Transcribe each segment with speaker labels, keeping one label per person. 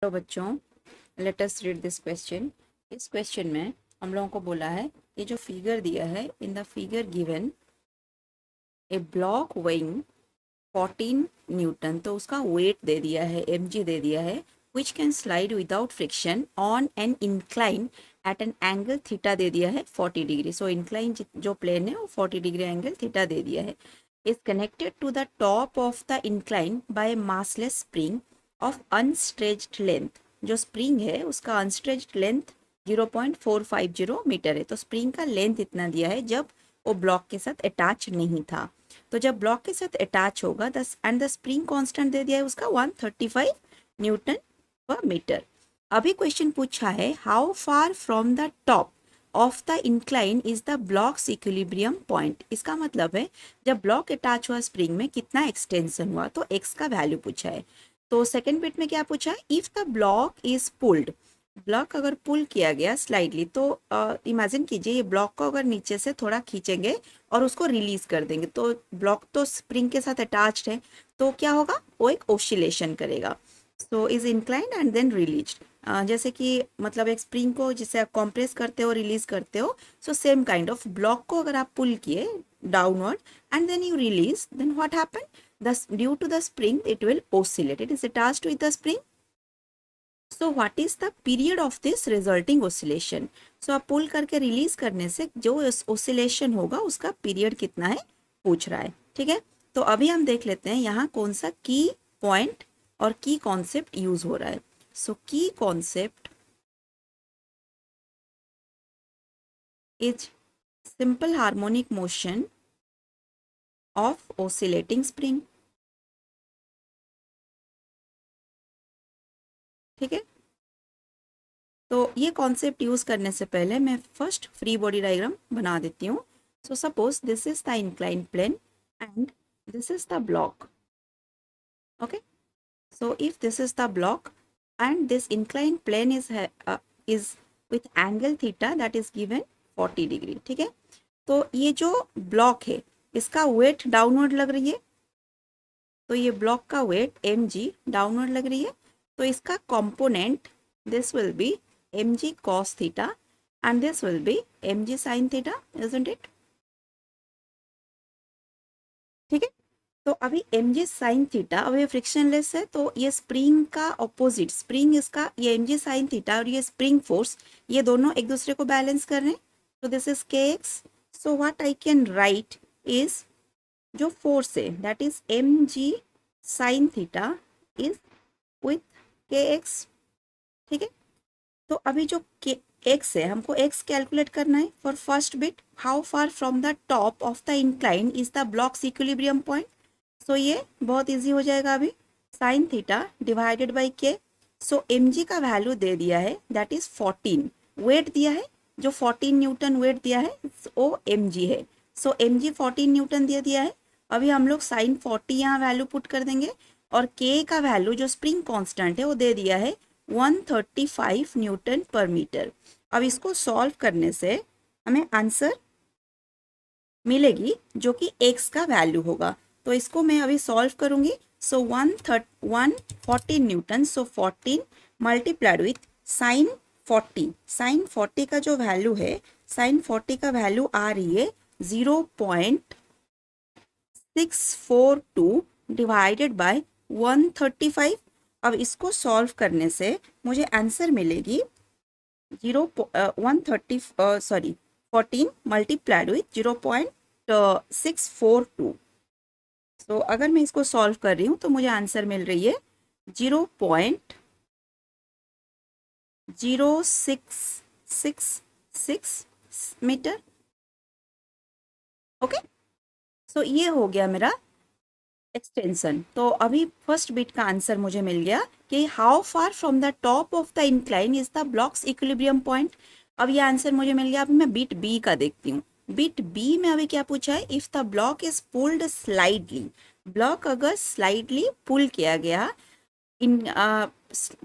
Speaker 1: तो बच्चों, let us read this question. इस क्वेश्चन में हम लोगों को बोला है कि जो फिगर दिया है, in the figure given A block weighing 14 Newton, तो उसका वेट दे दिया है, mg दे दिया है, which can slide without friction on an incline at an angle theta दे दिया है 40 डिग्री। सो इंक्लाइन जो प्लेन है वो 40 डिग्री एंगल थीटा दे दिया है। Is connected to the top of the incline by massless spring of unstretched length. जो स्प्रिंग है उसका अनस्ट्रेच्ड लेंथ 0.450 मीटर है। तो स्प्रिंग का लेंथ इतना दिया है जब वो ब्लॉक के साथ अटैच नहीं था। तो जब ब्लॉक के साथ अटैच होगा एंड द स्प्रिंग कांस्टेंट दे दिया है उसका 135 न्यूटन पर मीटर। अभी क्वेश्चन पूछा है how far from the top of the incline is the block's equilibrium point. इसका मतलब है जब ब्लॉक अटैच हुआ स्प्रिंग में कितना एक्सटेंशन हुआ, तो एक्स का वैल्यू पूछा है। तो सेकेंड बिट में क्या पूछा है, if the block is pulled. Block अगर पुल किया गया स्लाइडली, तो इमेजिन कीजिए ये ब्लॉक को अगर नीचे से थोड़ा खींचेंगे और उसको रिलीज कर देंगे, तो ब्लॉक तो स्प्रिंग के साथ अटैच्ड है, तो क्या होगा, वो एक ओसिलेशन करेगा। So is inclined and then release. जैसे कि मतलब एक स्प्रिंग को जिसे आप कॉम्प्रेस करते हो, रिलीज करते हो, so same kind of block को अगर आप पुल किए downward and then you release, then what happen, due to the spring it will oscillate, it is attached with the spring. So what is the period of this resulting oscillation? So आप पुल करके release करने से जो oscillation होगा उसका period कितना है पूछ रहा है। ठीक है, तो अभी हम देख लेते हैं यहाँ कौन सा की पॉइंट और की कॉन्सेप्ट यूज हो रहा है। सो की concept is simple harmonic motion of oscillating spring. ठीक है, तो ये कॉन्सेप्ट यूज करने से पहले मैं फर्स्ट फ्री बॉडी डायग्राम बना देती हूँ। So suppose this is the incline plane and this is the block. Okay, so if this is the block and this inclined plane is with angle theta that is given 40 degree. ठीक है, तो ये जो block है इसका weight downward लग रही है, तो ये ब्लॉक का वेट mg डाउनवर्ड लग रही है, तो इसका component this will be mg cos theta and this will be mg sin theta, isn't it? ठीक है, तो अभी mg sin थीटा, अब ये फ्रिक्शनलेस है, तो ये स्प्रिंग का ऑपोजिट स्प्रिंग, इसका ये mg sin थीटा और ये स्प्रिंग फोर्स, ये दोनों एक दूसरे को बैलेंस कर रहे हैं। तो this is kx। So what I can write is जो फोर्स है that is mg sin theta is with kx। ठीक है, तो अभी जो x है हमको x कैलकुलेट करना है for first bit, how far from the top of the incline is the block's equilibrium point. So ये बहुत इजी हो जाएगा अभी, साइन थीटा डिवाइडेड बाई के। सो mg का वैल्यू दे दिया है दैट इज 14, वेट दिया है जो 14 न्यूटन वेट दिया है वो mg है। सो mg 14 न्यूटन दे दिया है। अभी हम लोग साइन 40 यहाँ वैल्यू पुट कर देंगे और k का वैल्यू जो स्प्रिंग कांस्टेंट है वो दे दिया है 135 न्यूटन पर मीटर। अब इसको सॉल्व करने से हमें आंसर मिलेगी जो कि x का वैल्यू होगा। तो इसको मैं अभी सॉल्व करूंगी। So 114 newton, so 14 multiplied with sine 40। Sine 40 का जो वैल्यू है, साइन 40 का वैल्यू आ रही है 0.642 डिवाइडेड बाय 135। अब इसको सॉल्व करने से मुझे आंसर मिलेगी 14 मल्टीप्लाइड विथ 0.642। तो अगर मैं इसको सॉल्व कर रही हूँ तो मुझे आंसर मिल रही है 0.0666 मीटर। ओके, सो ये हो गया मेरा एक्सटेंशन। तो अभी फर्स्ट बिट का आंसर मुझे मिल गया कि how far from the top of the incline is the block's equilibrium point. अब ये आंसर मुझे मिल गया। अभी मैं बिट बी का देखती हूँ। बिट बी में अभी क्या पूछा है, if the block is pulled slightly. Block अगर स्लाइडली पुल किया गया, in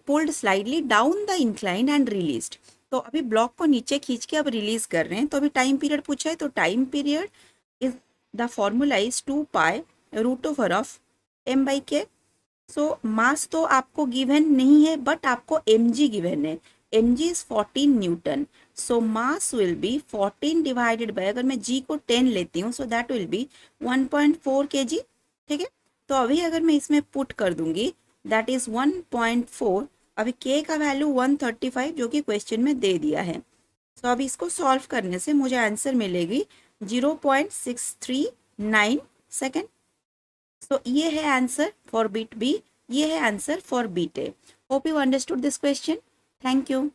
Speaker 1: pulled slightly down the incline and released. तो अभी ब्लॉक को नीचे खींच के अब रिलीज कर रहे हैं, तो अभी टाइम पीरियड पूछा है, तो time period is the formula is 2 pi root over of m by k। So mass तो आपको गिवन नहीं है, बट आपको mg गिवन है। mg is 14 newton. So mass will be 14 divided by, अगर मैं g को 10 लेती हूँ so that will be 1.4 kg। ठीक है, तो अभी अगर मैं इसमें पुट कर दूंगी दैट इज 1.4। अभी k का वैल्यू 135 जो कि क्वेश्चन में दे दिया है। सो अब इसको सॉल्व करने से मुझे आंसर मिलेगी 0.639 सेकेंड। सो ये है आंसर फॉर बिट बी, ये है answer for bit A. Hope you understood this question. Thank you.